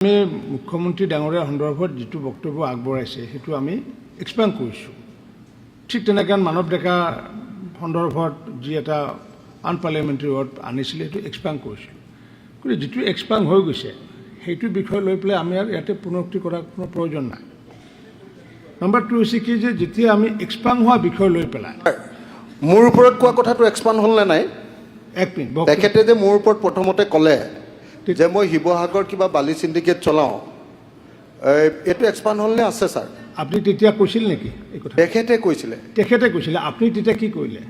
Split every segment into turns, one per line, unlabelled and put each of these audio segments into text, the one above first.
আমি মুখ্যমন্ত্ৰী ডাঙৰীয়াৰ সন্দৰ্ভত যিটো বক্তব্য আগবঢ়াইছে সেইটো আমি এক্সপ্লেইন কৰিছোঁ। ঠিক তেনেকৈ মানৱ ডেকা সন্দৰ্ভত যি এটা আনপাৰ্লিয়ামেণ্টাৰী ৱৰ্ড আনিছিলে সেইটো এক্সপ্লেইন কৰিছিলোঁ। গতিকে যিটো এক্সপ্লেইন হৈ গৈছে সেইটো বিষয় লৈ পেলাই আমি আৰু ইয়াতে পুনৰুক্তি কৰাৰ কোনো প্ৰয়োজন নাই। নম্বৰ 2 হৈছে কি যে যেতিয়া আমি এক্সপ্লেইন হোৱা বিষয় লৈ পেলাই
মোৰ ওপৰত কোৱা কথাটো এক্সপ্লেইন হ'ল নে নাই?
এক মিনিট,
তেখেতে যে মোৰ ওপৰত প্ৰথমতে ক'লে যে মই শিৱসাগৰ কিবা বালি চিণ্ডিকেট চলাওঁ, এইটো এক্সপ্লেইন হ'ল নে আছে ছাৰ?
আপুনি তেতিয়া কৈছিল নেকি এই কথা?
তেখেতে কৈছিলে। আপুনি
তেতিয়া কি কৰিলে?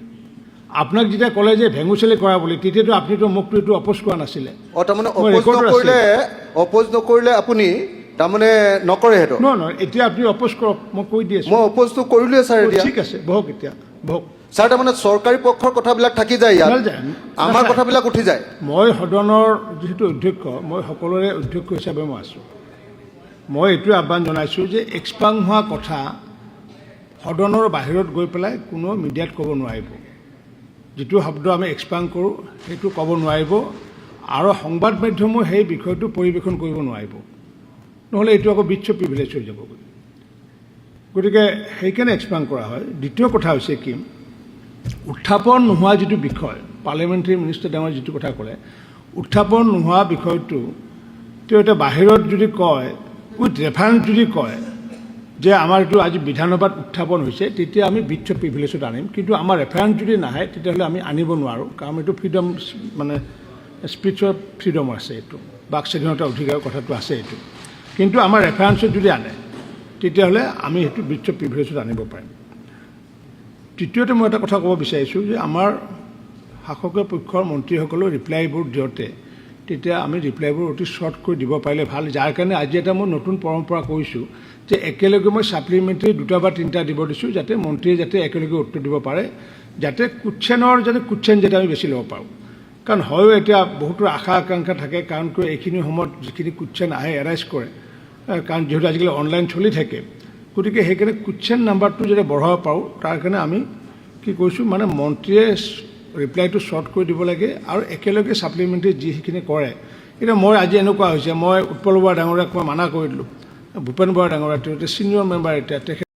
আপোনাক যেতিয়া ক'লে যে ভেঙুচালি কৰা বুলি তেতিয়াতো আপুনিতো মোকতো এইটো অপ'জ কৰা নাছিলে।
তাৰমানে অপ'জ নকৰিলে আপুনি তাৰমানে নকৰে সেইটো?
নহয়, এতিয়া আপুনি অপ'জ কৰক, মই কৈ দি আছোঁ।
মই অপ'জটো কৰিলোৱে ছাৰ।
ঠিক আছে, বহক এতিয়া বহক।
ছাৰ তাৰমানে চৰকাৰী পক্ষৰ কথাবিলাক থাকি যায় ইয়াত, আমাৰ কথাবিলাক উঠি যায়।
মই সদনৰ যিহেতু অধ্যক্ষ, মই সকলোৰে অধ্যক্ষ হিচাপে মই আছোঁ। মই এইটোৱে আহ্বান জনাইছোঁ যে এক্সপ্লেইন হোৱা কথা সদনৰ বাহিৰত গৈ পেলাই কোনো মিডিয়াত ক'ব নোৱাৰিব। যিটো শব্দ আমি এক্সপ্লেইন কৰোঁ সেইটো ক'ব নোৱাৰিব আৰু সংবাদ মাধ্যমেও সেই বিষয়টো পৰিৱেশন কৰিব নোৱাৰিব, নহ'লে এইটো আকৌ বিচ্ছ প্ৰিভিলেজ হৈ যাব। গতিকে সেইকাৰণে এক্সপ্লেইন কৰা হয়। দ্বিতীয় কথা হৈছে কি, উত্থাপন নোহোৱা যিটো বিষয়, পাৰ্লিয়ামেণ্টাৰী মিনিষ্টাৰ ডাঙৰ যিটো কথা ক'লে, উত্থাপন নোহোৱা বিষয়টো তেওঁ এতিয়া বাহিৰত যদি কয়, উইথ ৰেফাৰেঞ্চ যদি কয় যে আমাৰ এইটো আজি বিধানসভাত উত্থাপন হৈছে, তেতিয়া আমি বিচ্ছ প্ৰিভিলেজত আনিম। কিন্তু আমাৰ ৰেফাৰেঞ্চ যদি নাহে তেতিয়াহ'লে আমি আনিব নোৱাৰোঁ, কাৰণ এইটো ফ্ৰীডম, মানে স্পীচৰ ফ্ৰীডম আছে, এইটো বাক স্বাধীনতাৰ অধিকাৰৰ কথাটো আছে এইটো। কিন্তু আমাৰ ৰেফাৰেঞ্চত যদি আনে তেতিয়াহ'লে আমি সেইটো বিচ্ছ প্ৰিভিলেজত আনিব পাৰিম। তৃতীয়তে মই এটা কথা ক'ব বিচাৰিছোঁ যে আমাৰ শাসকীয় পক্ষৰ মন্ত্ৰীসকলেও ৰিপ্লাইবোৰ দিওঁতে তেতিয়া আমি ৰিপ্লাইবোৰ অতি শ্বৰ্টকৈ দিব পাৰিলে ভাল। যাৰ কাৰণে আজি এটা মই নতুন পৰম্পৰা কৰিছোঁ যে একেলগে মই ছাপ্লিমেণ্টাৰী 2টা বা 3টা দিব দিছোঁ, যাতে মন্ত্ৰীয়ে যাতে একেলগে উত্তৰ দিব পাৰে, যাতে কুৱেশ্যন যাতে আমি বেছি ল'ব পাৰোঁ। কাৰণ হয়ো এতিয়া বহুতো আশা আকাংক্ষা থাকে, কাৰণ কিয় এইখিনি সময়ত যিখিনি কুৱেশ্যন আহে এৰাইজ কৰে, কাৰণ যিহেতু আজিকালি অনলাইন চলি থাকে। গতিকে সেইকাৰণে কুৱেশ্যন নাম্বাৰটো যাতে বঢ়াব পাৰোঁ তাৰ কাৰণে আমি কি কৰিছোঁ, মানে মন্ত্ৰীয়ে ৰিপ্লাইটো শ্বৰ্ট কৰি দিব লাগে আৰু একেলগে ছাপ্লিমেণ্টাৰী যিখিনি কৰে। এতিয়া মই আজি এনেকুৱা হৈছে, মই উৎপল বৰা ডাঙৰীয়াক মই মানা কৰি দিলোঁ, ভূপেন বৰা ডাঙৰীয়া তেওঁ ছিনিয়ৰ মেম্বাৰ, এতিয়া তেখেত